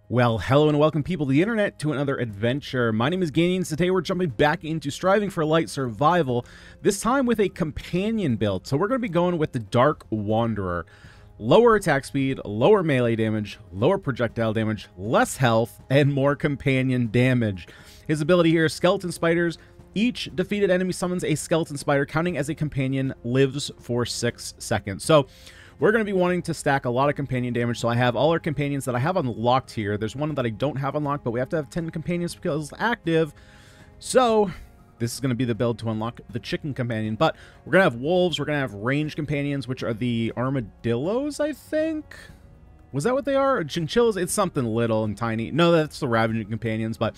Well, hello and welcome people to the internet to another adventure. My name is Ganyonz. Today we're jumping back into striving for light survival, this time with a companion build. So we're going to be going with the Dark Wanderer. Lower attack speed, lower melee damage, lower projectile damage, less health, and more companion damage. His ability here is Skeleton Spiders. Each defeated enemy summons a skeleton spider, counting as a companion, lives for 6 seconds. So we're going to be wanting to stack a lot of companion damage, so I have all our companions that I have unlocked here. There's one that I don't have unlocked, but we have to have 10 companions because it's active. So this is going to be the build to unlock the chicken companion. But we're going to have wolves, we're going to have ranged companions, which are the armadillos, I think? Was that what they are? Chinchillas? It's something little and tiny. No, that's the ravaging companions, but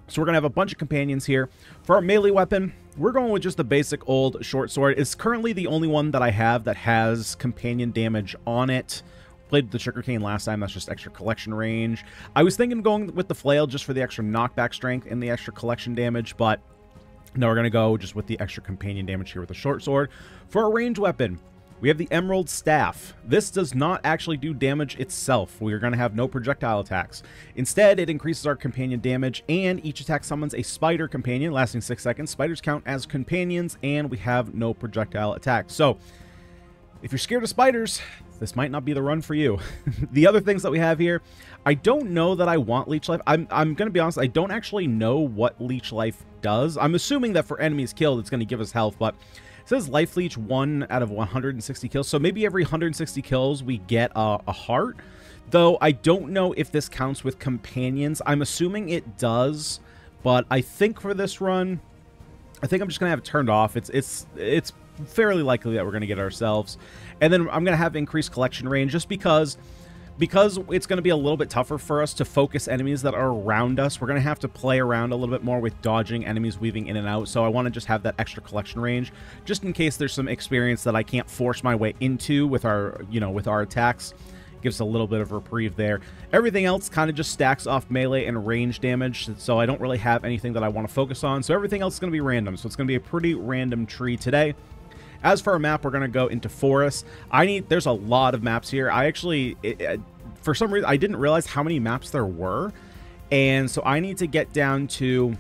so we're going to have a bunch of companions here. For our melee weapon, we're going with just the basic old short sword. It's currently the only one that I have that has companion damage on it. Played the sugarcane last time. That's just extra collection range. I was thinking of going with the flail just for the extra knockback strength and the extra collection damage, but no, we're going to go just with the extra companion damage here with the short sword. For a ranged weapon, we have the Emerald Staff. This does not actually do damage itself. We are going to have no projectile attacks. Instead, it increases our companion damage, and each attack summons a spider companion, lasting 6 seconds. Spiders count as companions, and we have no projectile attacks. So, if you're scared of spiders, this might not be the run for you. The other things that we have here, I don't know that I want Leech Life. I'm going to be honest, I don't actually know what Leech Life does. I'm assuming that for enemies killed, it's going to give us health, but it says Life Leech 1 out of 160 kills, so maybe every 160 kills we get a heart. Though I don't know if this counts with companions. I'm assuming it does, but I think for this run, I think I'm just going to have it turned off. It's fairly likely that we're going to get ourselves. And then I'm going to have increased collection range just because it's going to be a little bit tougher for us to focus enemies that are around us. We're going to have to play around a little bit more with dodging enemies weaving in and out. So I want to just have that extra collection range just in case there's some experience that I can't force my way into with our, with our attacks. Gives a little bit of reprieve there. Everything else kind of just stacks off melee and range damage, so I don't really have anything that I want to focus on. So everything else is going to be random. So it's going to be a pretty random tree today. As for our map, we're going to go into forest. There's a lot of maps here. I actually, for some reason, I didn't realize how many maps there were. And so I need to get down to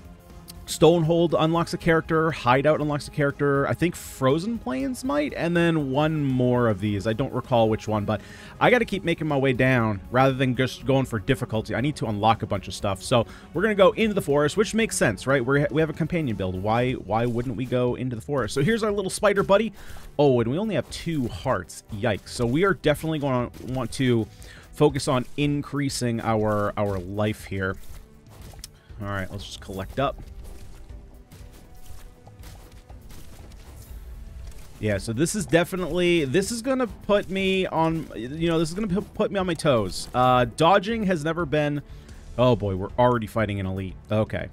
Stonehold unlocks a character, Hideout unlocks a character, I think Frozen Plains might, and then one more of these. I don't recall which one, but I got to keep making my way down rather than just going for difficulty. I need to unlock a bunch of stuff. So we're going to go into the forest, which makes sense, right? We have a companion build. Why wouldn't we go into the forest? So here's our little spider buddy. Oh, and we only have 2 hearts. Yikes. So we are definitely going to want to focus on increasing our life here. All right, let's just collect up. Yeah, so this is going to put me on, this is going to put me on my toes. Dodging has never been, oh boy, we're already fighting an elite. Okay.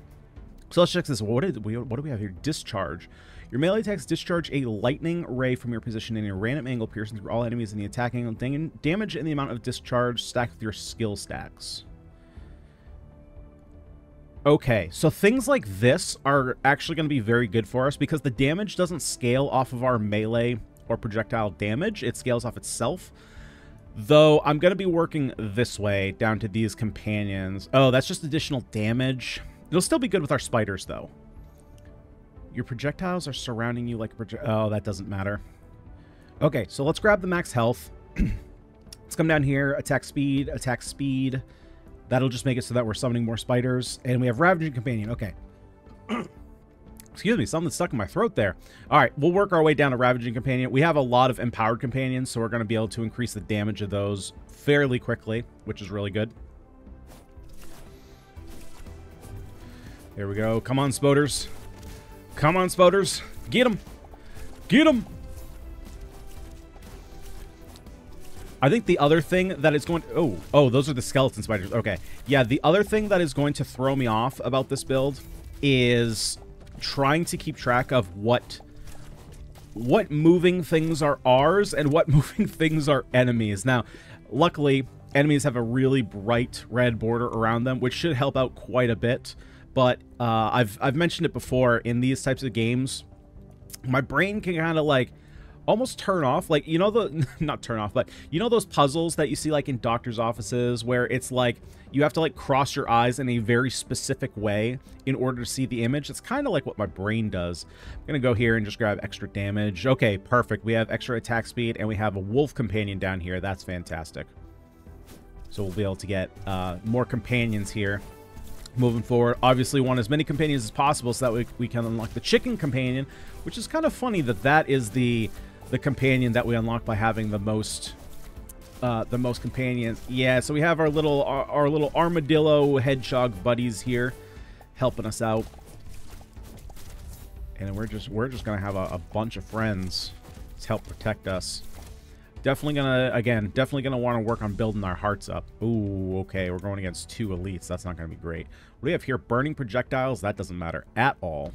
So let's check this. What do we have here? Discharge. Your melee attacks discharge a lightning ray from your position in a random angle, piercing through all enemies in the attacking angle. Damage and the amount of discharge stacked with your skill stacks. Okay, so things like this are actually going to be very good for us because the damage doesn't scale off of our melee or projectile damage. It scales off itself. Though I'm going to be working this way down to these companions. Oh, that's just additional damage. It'll still be good with our spiders, though. Your projectiles are surrounding you like a oh, that doesn't matter. Okay, so let's grab the max health. Let's come down here. Attack speed, attack speed. That'll just make it so that we're summoning more spiders. And we have Ravaging Companion. Okay. Excuse me, something stuck in my throat there. All right, we'll work our way down to Ravaging Companion. We have a lot of Empowered Companions, so we're going to be able to increase the damage of those fairly quickly, which is really good. There we go. Come on, Spoders. Come on, Spoders. Get them. Get them. I think the other thing that is going to... Oh, those are the skeleton spiders. Okay. Yeah, the other thing that is going to throw me off about this build is trying to keep track of what moving things are ours and what moving things are enemies. Now, luckily, enemies have a really bright red border around them, which should help out quite a bit. But I've mentioned it before, in these types of games, my brain can kind of like almost turn off, like, you know, the not turn off, but you know those puzzles that you see like in doctor's offices where it's like you have to like cross your eyes in a very specific way in order to see the image? It's kind of like what my brain does. I'm gonna go here and just grab extra damage. Okay, perfect. We have extra attack speed and we have a wolf companion down here. That's fantastic. So we'll be able to get more companions here moving forward. Obviously want as many companions as possible so that we can unlock the chicken companion, which is kind of funny that that is the companion that we unlock by having the most companions. Yeah, so we have our little armadillo hedgehog buddies here helping us out, and we're just gonna have a bunch of friends to help protect us. Definitely gonna want to work on building our hearts up. Ooh, okay, we're going against 2 elites. That's not gonna be great. What do we have here? Burning projectiles. That doesn't matter at all.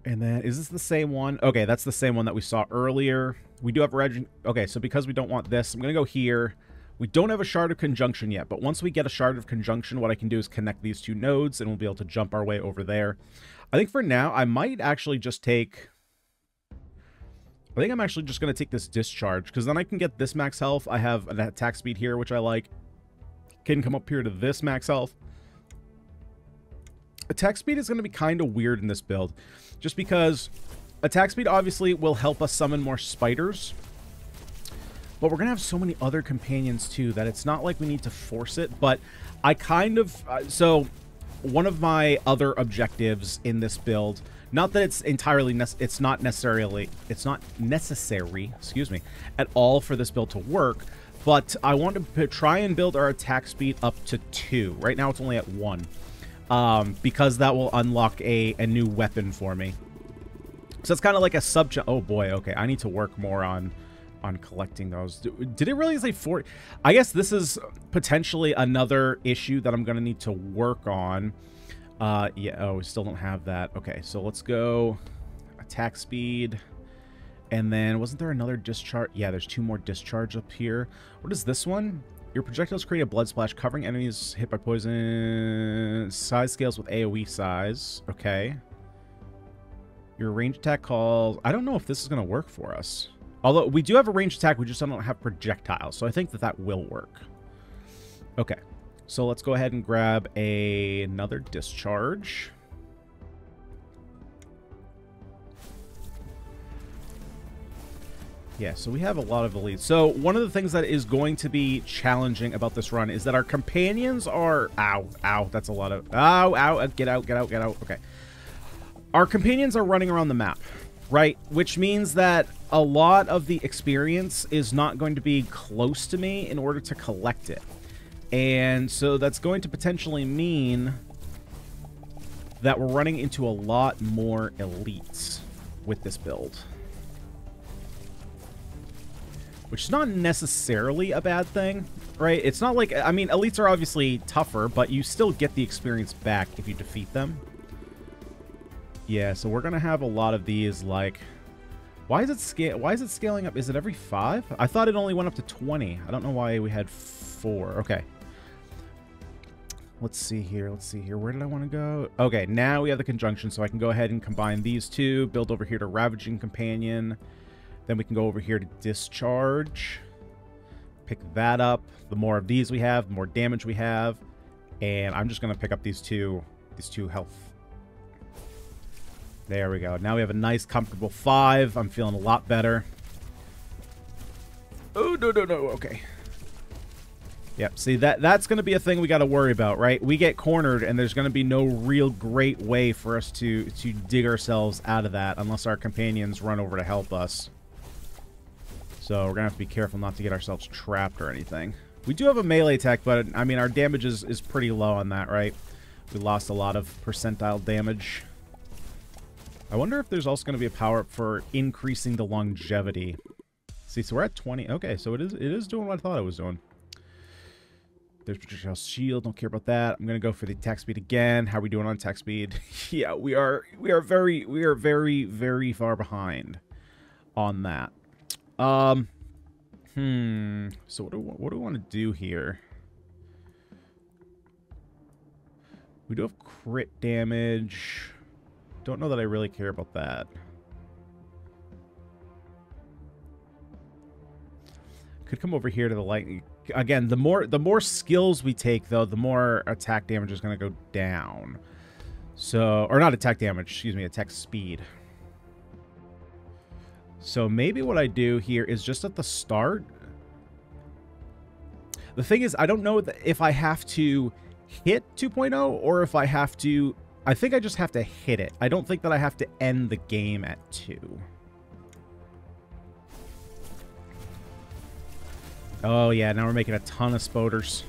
And then, is this the same one? Okay, that's the same one that we saw earlier. We do have a reg... Okay, so because we don't want this, I'm going to go here. We don't have a Shard of Conjunction yet, but once we get a Shard of Conjunction, what I can do is connect these 2 nodes, and we'll be able to jump our way over there. I think for now, I might actually just take... I think I'm actually just going to take this Discharge, because then I can get this max health. I have an attack speed here, which I like. Can come up here to this max health. Attack speed is going to be kind of weird in this build, just because attack speed obviously will help us summon more spiders, but we're going to have so many other companions too that it's not like we need to force it. But I kind of... so one of my other objectives in this build, not that it's entirely... it's not necessary, excuse me, at all for this build to work, but I want to try and build our attack speed up to 2. Right now it's only at 1. Because that will unlock a new weapon for me. So it's kind of like a oh boy, okay, I need to work more on collecting those. Did it really say 40? I guess this is potentially another issue that I'm going to need to work on. Yeah, oh, we still don't have that. Okay, so let's go attack speed. And then, wasn't there another discharge? Yeah, there's 2 more discharge up here. What is this one? Your projectiles create a blood splash, covering enemies hit by poison. Size scales with AoE size. Okay. Your range attack calls... I don't know if this is going to work for us. Although, we do have a range attack, we just don't have projectiles. So I think that that will work. Okay. So let's go ahead and grab another discharge. Yeah, so we have a lot of elites. So one of the things that is going to be challenging about this run is that our companions are... Ow, ow, that's a lot of... Ow, ow, get out, get out, get out. Okay. Our companions are running around the map, right? Which means that a lot of the experience is not going to be close to me in order to collect it. And so that's going to potentially mean that we're running into a lot more elites with this build. Which is not necessarily a bad thing, right? It's not like... I mean, elites are obviously tougher, but you still get the experience back if you defeat them. Yeah, so we're going to have a lot of these, like... Why is it scaling up? Is it every 5? I thought it only went up to 20. I don't know why we had 4. Okay. Let's see here. Let's see here. Where did I want to go? Okay, now we have the conjunction, so I can go ahead and combine these 2. Build over here to Ravaging Companion. Then we can go over here to Discharge. Pick that up. The more of these we have, the more damage we have. And I'm just going to pick up these two health. There we go. Now we have a nice, comfortable 5. I'm feeling a lot better. Oh, no, no, no. Okay. Yep, see, that's going to be a thing we got to worry about, right? We get cornered, and there's going to be no real great way for us to dig ourselves out of that unless our companions run over to help us. So we're going to have to be careful not to get ourselves trapped or anything. We do have a melee attack, but, I mean, our damage is pretty low on that, right? We lost a lot of percentile damage. I wonder if there's also going to be a power-up for increasing the longevity. See, so we're at 20. Okay, so it is doing what I thought it was doing. There's projectile shield. Don't care about that. I'm going to go for the attack speed again. How are we doing on attack speed? Yeah, we are very, very far behind on that. So what do we want to do here? We do have crit damage. Don't know that I really care about that. Could come over here to the light. Again, the more skills we take, though, the more attack damage is going to go down. So, or not attack damage, excuse me, attack speed. So maybe what I do here is just at the start. The thing is, I don't know if I have to hit 2.0 or if I have to... I think I just have to hit it. I don't think that I have to end the game at 2. Oh, yeah, now we're making a ton of spoders.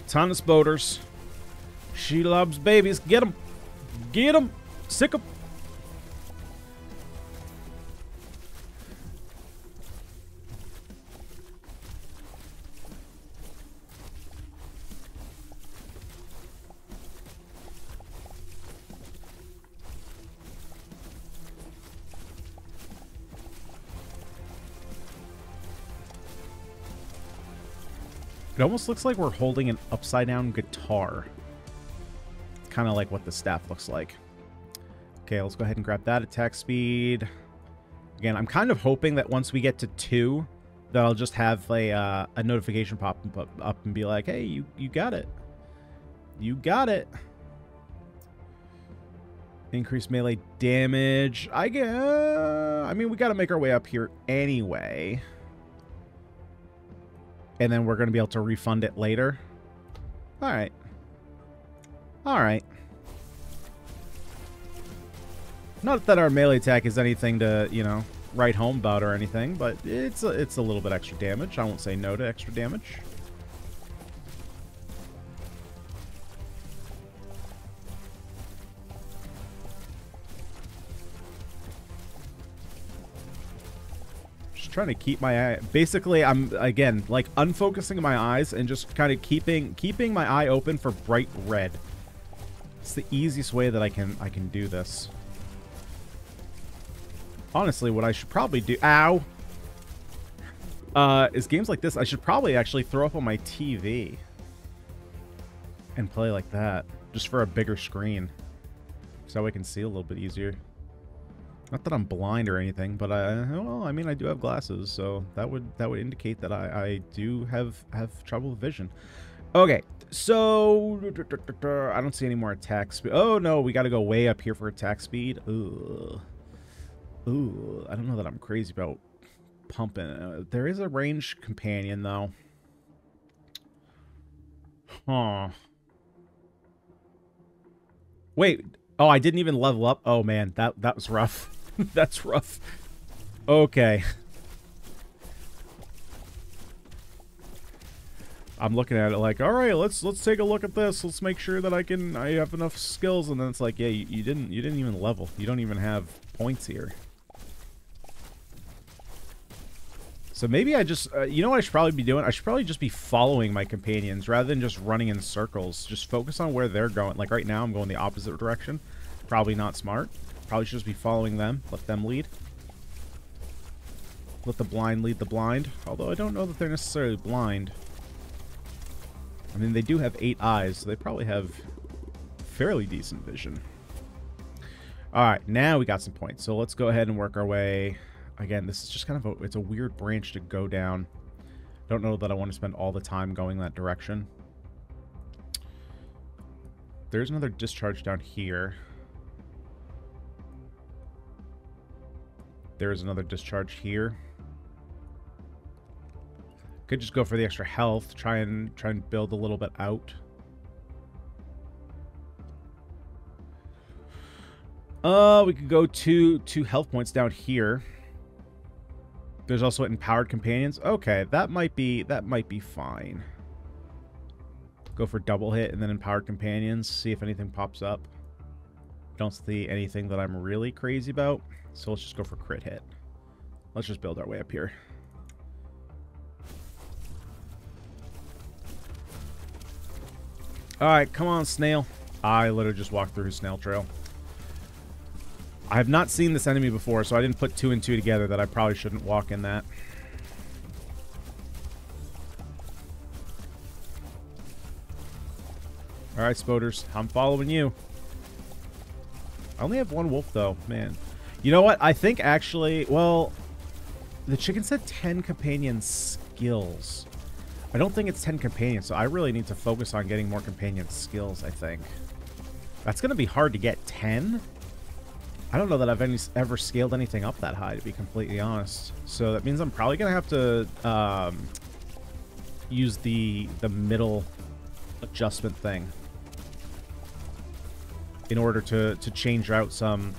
Ton of spoders. She loves babies. Get them. Get them. Sick them. It almost looks like we're holding an upside-down guitar. Kind of like what the staff looks like. Okay, let's go ahead and grab that attack speed. Again, I'm kind of hoping that once we get to 2, that I'll just have a notification pop up and be like, hey, you got it. You got it. Increased melee damage. I mean, we got to make our way up here anyway. And then we're going to be able to refund it later. All right. All right. Not that our melee attack is anything to, you know, write home about or anything, but it's a little bit extra damage. I won't say no to extra damage. Trying to keep my eye, basically I'm again like unfocusing my eyes and just kind of keeping my eye open for bright red. It's the easiest way that I can do this. Honestly, what I should probably do, is games like this I should probably actually throw up on my TV and play like that, just for a bigger screen, so I can see a little bit easier. Not that I'm blind or anything, but well, I mean, I do have glasses, so that would indicate that I do have trouble with vision. Okay, so I don't see any more attack speed. Oh no, we got to go way up here for attack speed. Ooh, I don't know that I'm crazy about pumping. There is a ranged companion though. Huh. Wait. Oh, I didn't even level up. Oh man, that was rough. That's rough. Okay. I'm looking at it like, all right, let's take a look at this. Let's make sure that I have enough skills, and then it's like, yeah, you didn't even level. You don't even have points here. So maybe I just, you know what I should probably be doing? I should probably just be following my companions rather than just running in circles. Just focus on where they're going. Like right now, I'm going the opposite direction. Probably not smart. Probably should just be following them. Let them lead. Let the blind lead the blind. Although I don't know that they're necessarily blind. I mean, they do have 8 eyes, so they probably have fairly decent vision. Alright, now we got some points. So let's go ahead and work our way. Again, this is just kind of it's a weird branch to go down. Don't know that I want to spend all the time going that direction. There's another discharge down here. There's another discharge here. Could just go for the extra health, try and build a little bit out. We could go two health points down here. There's also empowered companions. Okay, that might be fine. Go for double hit and then empowered companions. See if anything pops up. Don't see anything that I'm really crazy about. So let's just go for crit hit. Let's just build our way up here. Alright, come on, snail. I literally just walked through his snail trail. I have not seen this enemy before, so I didn't put 2 and 2 together that I probably shouldn't walk in that. Alright, spoders. I'm following you. I only have 1 wolf, though. Man. You know what? I think, actually... Well... The chicken said 10 companion skills. I don't think it's 10 companions, so I really need to focus on getting more companion skills, I think. That's going to be hard to get 10. I don't know that I've ever scaled anything up that high, to be completely honest. So that means I'm probably going to have to use the middle adjustment thing in order to change out some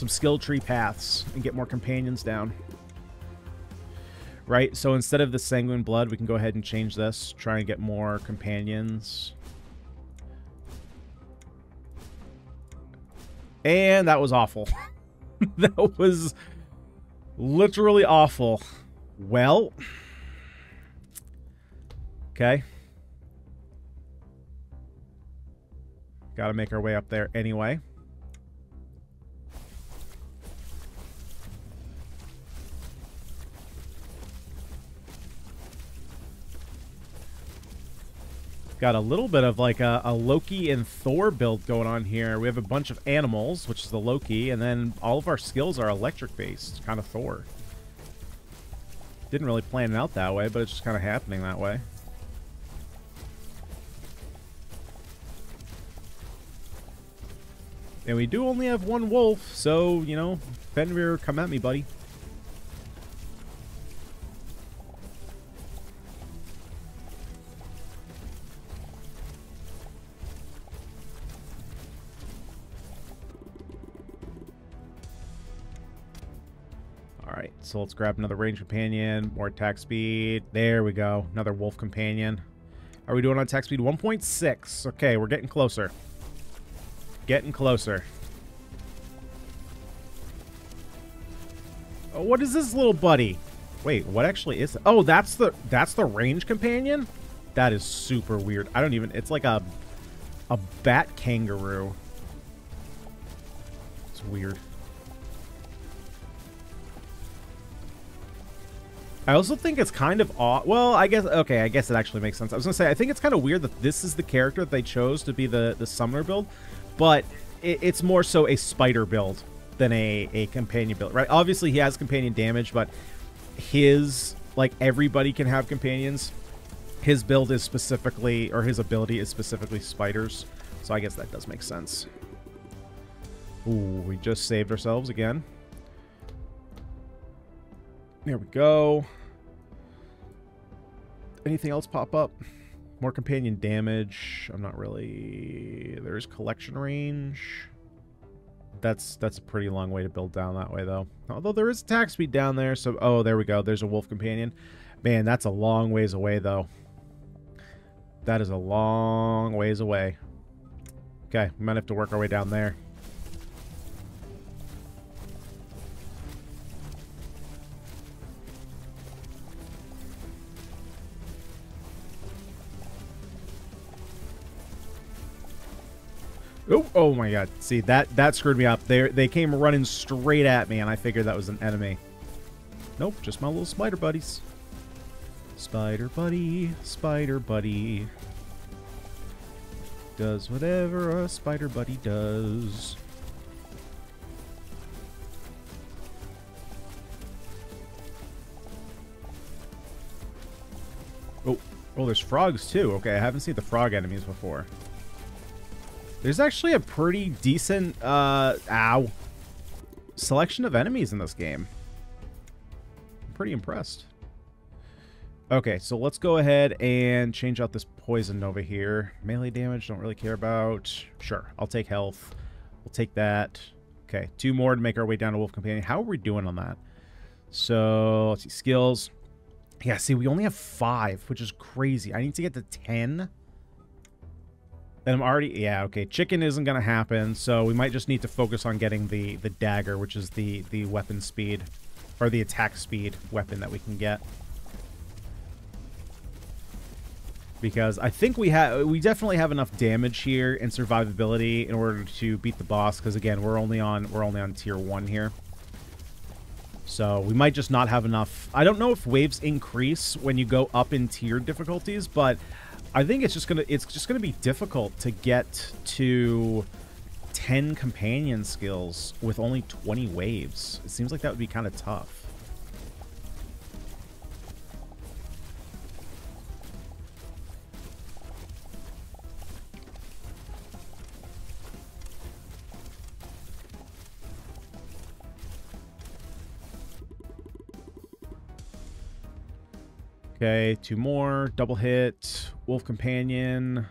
skill tree paths and get more companions down. Right, so instead of the sanguine blood, we can go ahead and change this, try and get more companions. And that was awful. That was literally awful. Well, okay. Gotta make our way up there anyway. Got a little bit of like a Loki and Thor build going on here. We have a bunch of animals, which is the Loki, and then all of our skills are electric based, kind of Thor. Didn't really plan it out that way, but it's just kind of happening that way. And we do only have one wolf, so, you know, Fenrir, come at me, buddy. Alright, so let's grab another range companion, more attack speed. There we go, another wolf companion. Are we doing on attack speed? 1.6. Okay, we're getting closer. Getting closer. Oh, what is this little buddy? Wait, what actually is it? Oh, that's the range companion? That is super weird. I don't even, it's like a bat kangaroo. It's weird. I also think it's kind of odd. Well, I guess, okay, I guess it actually makes sense. I was gonna say, I think it's kind of weird that this is the character that they chose to be the summoner build, but it's more so a spider build than a companion build, right? Obviously, he has companion damage, but his, like, everybody can have companions. His build is specifically, or his ability is specifically spiders, so I guess that does make sense. Ooh, we just saved ourselves again. There we go. Anything else pop up? More companion damage. I'm not really... There's collection range. That's a pretty long way to build down that way, though. Although there is attack speed down there, so... Oh, there we go. There's a wolf companion. Man, that's a long ways away, though. That is a long ways away. Okay, we might have to work our way down there. Oh, oh my god. See, that screwed me up. They came running straight at me, and I figured that was an enemy. Nope, just my little spider buddies. Spider buddy, spider buddy. Does whatever a spider buddy does. Oh, oh, there's frogs too. Okay, I haven't seen the frog enemies before. There's actually a pretty decent, selection of enemies in this game. I'm pretty impressed. Okay, so let's go ahead and change out this poison over here. Melee damage, don't really care about. Sure, I'll take health. We'll take that. Okay, 2 more to make our way down to Wolf Companion. How are we doing on that? So, let's see, skills. Yeah, see, we only have 5, which is crazy. I need to get to 10. Then I'm already... Yeah, okay. Chicken isn't going to happen, so we might just need to focus on getting the dagger, which is the weapon speed, or the attack speed weapon that we can get. Because I think we definitely have enough damage here and survivability in order to beat the boss, because again, we're only on tier 1 here. So we might just not have enough. I don't know if waves increase when you go up in tier difficulties, but I think it's just gonna be difficult to get to 10 companion skills with only 20 waves. It seems like that would be kind of tough. Okay, 2 more. Double hit. Wolf Companion.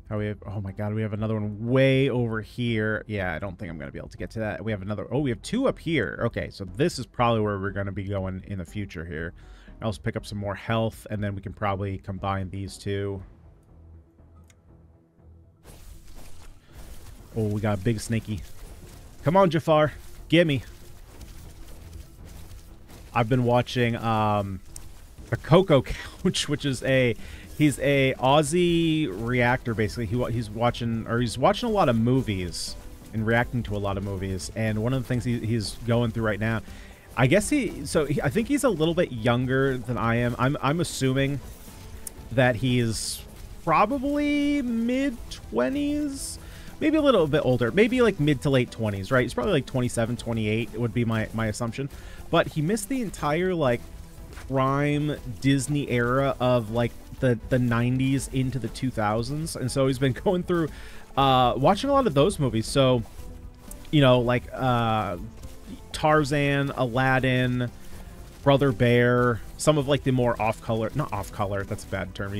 How we have... Oh my god, we have another one way over here. Yeah, I don't think I'm going to be able to get to that. We have another... Oh, we have 2 up here. Okay, so this is probably where we're going to be going in the future here. I'll also pick up some more health, and then we can probably combine these 2. Oh, we got a big snaky. Come on, Jafar. Gimme. I've been watching a Coco Couch, which is he's a Aussie reactor, basically. He's watching a lot of movies and reacting to a lot of movies. And one of the things he's going through right now, I guess I think he's a little bit younger than I am. I'm assuming that he's probably mid-20s. Maybe a little bit older. Maybe like mid to late 20s, right? He's probably like 27, 28 would be my assumption. But he missed the entire like prime Disney era of like the 90s into the 2000s. And so he's been going through watching a lot of those movies. So, you know, like Tarzan, Aladdin, Brother Bear, some of like the more off-color, not off-color, that's a bad term.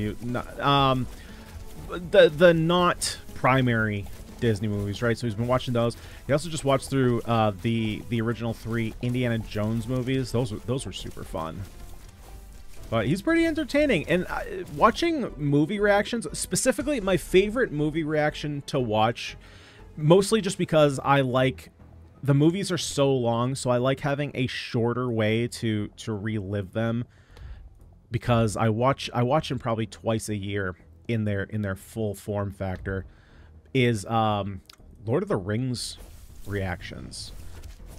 The not primary Disney movies, right? So he's been watching those. He also just watched through the original 3 Indiana Jones movies. Those were super fun. But he's pretty entertaining. And watching movie reactions, specifically my favorite movie reaction to watch, mostly just because I like the movies are so long, so I like having a shorter way to relive them, because I watch them probably twice a year in their full form factor. Is Lord of the Rings reactions.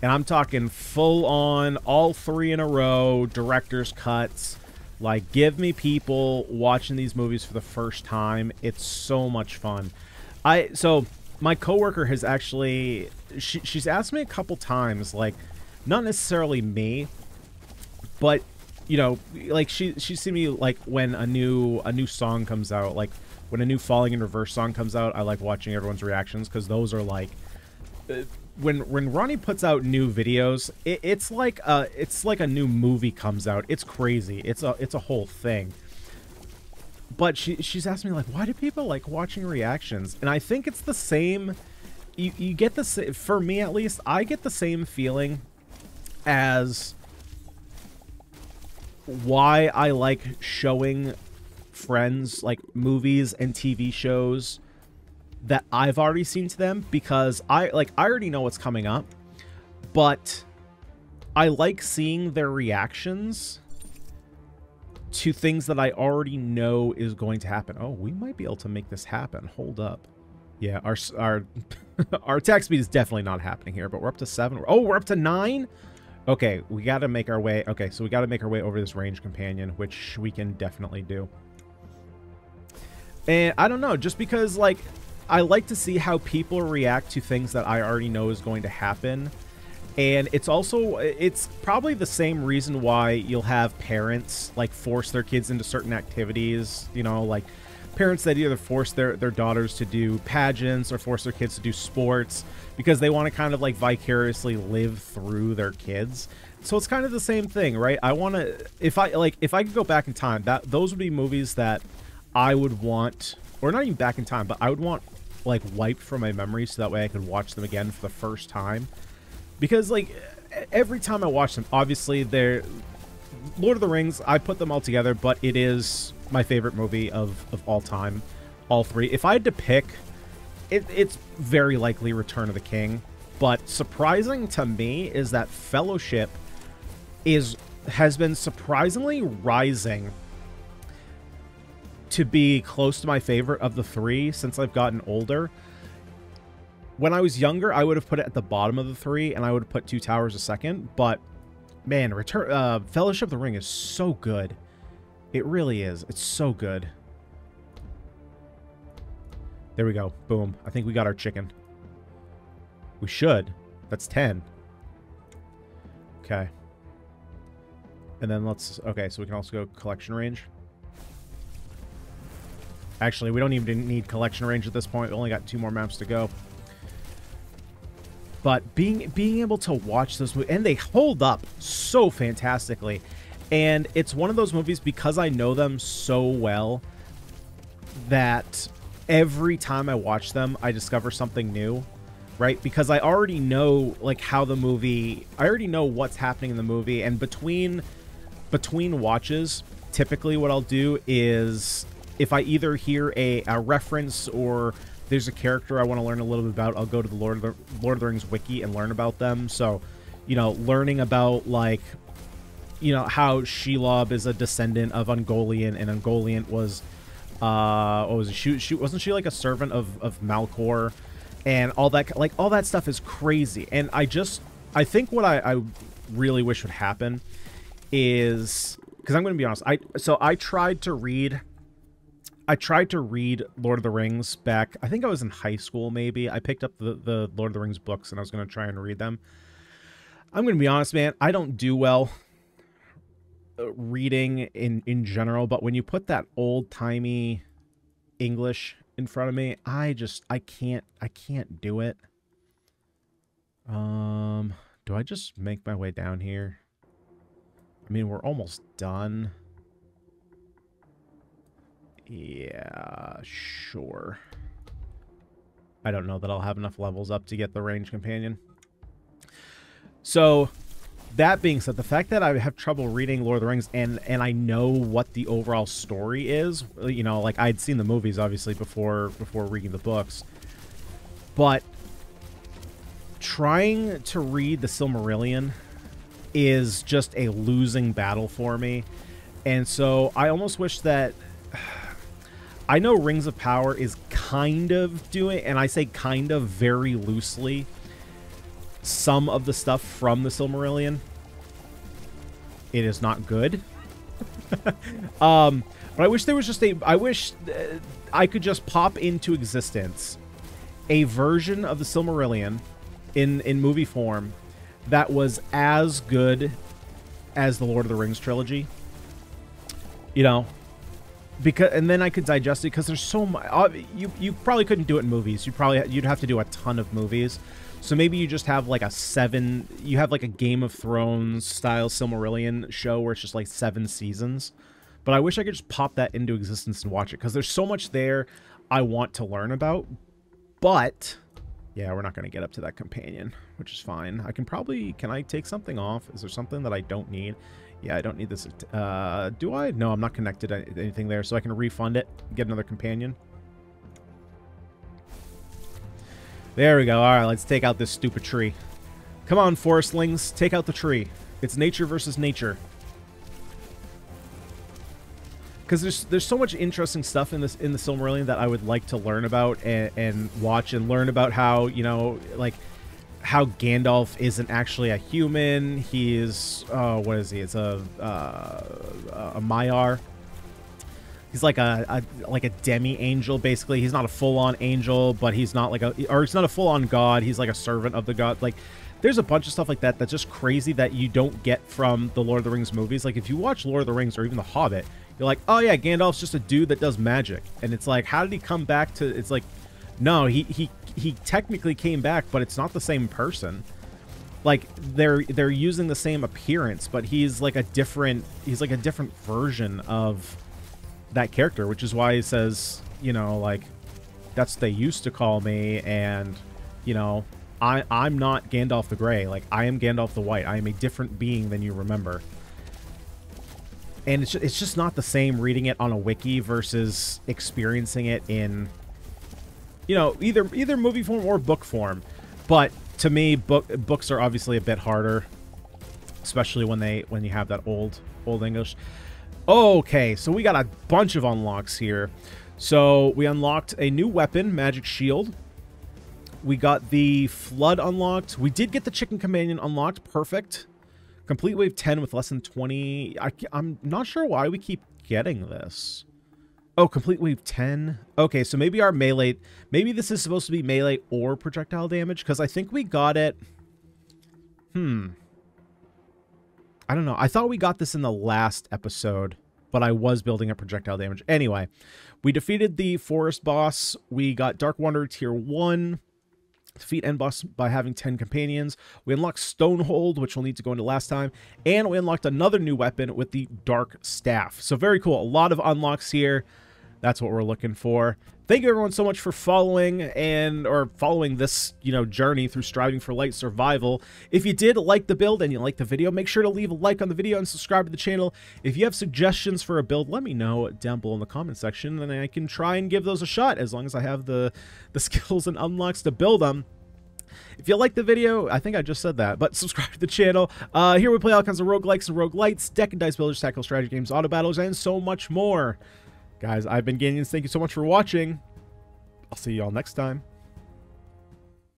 And I'm talking full on, all 3 in a row, director's cuts. Like, give me people watching these movies for the first time. It's so much fun. So my coworker has actually, she's asked me a couple times, like, not necessarily me, but, you know, like she's seen me, like, when a new song comes out, like, when a new Falling in Reverse song comes out, I like watching everyone's reactions, because those are like, when Ronnie puts out new videos, it's like a new movie comes out. It's crazy. It's a whole thing. But she's asked me, like, why do people like watching reactions? And I think it's the same. You get the, for me at least, I get the same feeling as why I like showing friends like movies and TV shows that I've already seen to them, because I already know what's coming up, but I like seeing their reactions to things that I already know is going to happen. Oh, we might be able to make this happen. Hold up. Yeah, our our attack speed is definitely not happening here, but we're up to 7. Oh, we're up to 9. Okay, we got to make our way. Okay, so we got to make our way over this range companion, which we can definitely do. And I don't know, just because, like, I like to see how people react to things that I already know is going to happen. And it's probably the same reason why you'll have parents, like, force their kids into certain activities, you know, like parents that either force their daughters to do pageants or force their kids to do sports because they want to kind of, like, vicariously live through their kids. So it's kind of the same thing, right? I want to, if I could go back in time, those would be movies that I would want, or not even back in time, but I would want, like, wiped from my memory so that way I could watch them again for the first time. Because, like, every time I watch them, obviously they're Lord of the Rings, I put them all together, but it is my favorite movie of all time, all 3. If I had to pick, it's very likely Return of the King. But surprising to me is that Fellowship has been surprisingly rising to be close to my favorite of the 3 since I've gotten older. When I was younger, I would have put it at the bottom of the 3, and I would have put Two Towers a second. But man, Fellowship of the Ring is so good. It really is. It's so good. There we go. Boom. I think we got our chicken. We should. That's 10. Okay. And then okay, so we can also go collection range. Actually, we don't even need collection range at this point. We only got 2 more maps to go. But being able to watch those movies, and they hold up so fantastically. And it's one of those movies, because I know them so well, that every time I watch them, I discover something new, right? Because I already know, like, how the movie... I already know what's happening in the movie, and between watches, typically what I'll do is, if I either hear a reference or there's a character I want to learn a little bit about, I'll go to the Lord of the Rings wiki and learn about them. So, you know, learning about, like, you know, how Shelob is a descendant of Ungoliant, and Ungoliant was, what was it? Wasn't she like a servant of Malcor, and all that, like, all that stuff is crazy. And I think what I really wish would happen is, because I'm going to be honest, I tried to read Lord of the Rings back, I think I was in high school, maybe. I picked up the Lord of the Rings books, and I was going to try and read them. I'm going to be honest, man, I don't do well reading in general, but when you put that old-timey English in front of me, I can't do it. Do I just make my way down here? I mean, we're almost done. Yeah, sure. I don't know that I'll have enough levels up to get the range companion. So, that being said, the fact that I have trouble reading Lord of the Rings, and I know what the overall story is, you know, like, I'd seen the movies, obviously, before reading the books, but trying to read the Silmarillion is just a losing battle for me, and so I almost wish that... I know Rings of Power is kind of doing, and I say kind of very loosely, some of the stuff from the Silmarillion. It is not good. But I wish there was just I wish I could just pop into existence a version of the Silmarillion in movie form that was as good as the Lord of the Rings trilogy. You know, because, and then I could digest it, because there's so much. You probably couldn't do it in movies. You'd have to do a ton of movies. So maybe you just have like you have like a Game of Thrones style Silmarillion show where it's just like 7 seasons. But I wish I could just pop that into existence and watch it, because there's so much there I want to learn about. But yeah, we're not going to get up to that companion, which is fine. Can I take something off? Is there something that I don't need? Yeah, I don't need this. Do I? No, I'm not connected to anything there, so I can refund it, get another companion. There we go. All right, let's take out this stupid tree. Come on, forestlings, take out the tree. It's nature versus nature. Because there's so much interesting stuff in the Silmarillion that I would like to learn about and watch, and learn about how, you know, like, how Gandalf isn't actually a human. He's what is he? It's a Maiar. He's like a demi-angel, basically. He's not a full-on angel, but he's not like he's not a full-on god. He's like a servant of the god. Like, there's a bunch of stuff like that that's just crazy that you don't get from the Lord of the Rings movies. Like, if you watch Lord of the Rings or even The Hobbit, you're like, oh yeah, Gandalf's just a dude that does magic. And it's like, how did he come back to... It's like, no, he technically came back, but it's not the same person. Like, they're using the same appearance, but he's like a different version of that character, which is why he says, you know, like, that's what they used to call me, and, you know, I'm not Gandalf the Grey. Like, I am Gandalf the White. I am a different being than you remember. And it's just not the same reading it on a wiki versus experiencing it in, you know, either movie form or book form. But to me, books are obviously a bit harder, especially when you have that old English. Okay, so we got a bunch of unlocks here. So we unlocked a new weapon, Magic Shield. We got the Flood unlocked. We did get the Chicken Companion unlocked. Perfect. Complete Wave 10 with less than 20. I'm not sure why we keep getting this. Oh, Complete Wave 10. Okay, so maybe our melee... Maybe this is supposed to be melee or projectile damage, because I think we got it... I don't know. I thought we got this in the last episode, but I was building up projectile damage. Anyway, we defeated the forest boss. We got Dark Wanderer Tier 1. Defeat end boss by having 10 companions. We unlocked Stonehold, which we'll need to go into last time. And we unlocked another new weapon with the Dark Staff. So very cool. A lot of unlocks here. That's what we're looking for. Thank you everyone so much for following this, journey through striving for light survival. If you did like the build and you liked the video, make sure to leave a like on the video and subscribe to the channel. If you have suggestions for a build, let me know down below in the comment section, and I can try and give those a shot as long as I have the skills and unlocks to build them. If you like the video, I think I just said that, but subscribe to the channel. Here we play all kinds of roguelikes and roguelites, deck and dice builders, tactical strategy games, auto battles, and so much more. Guys, I've been Ganyonz. Thank you so much for watching. I'll see you all next time.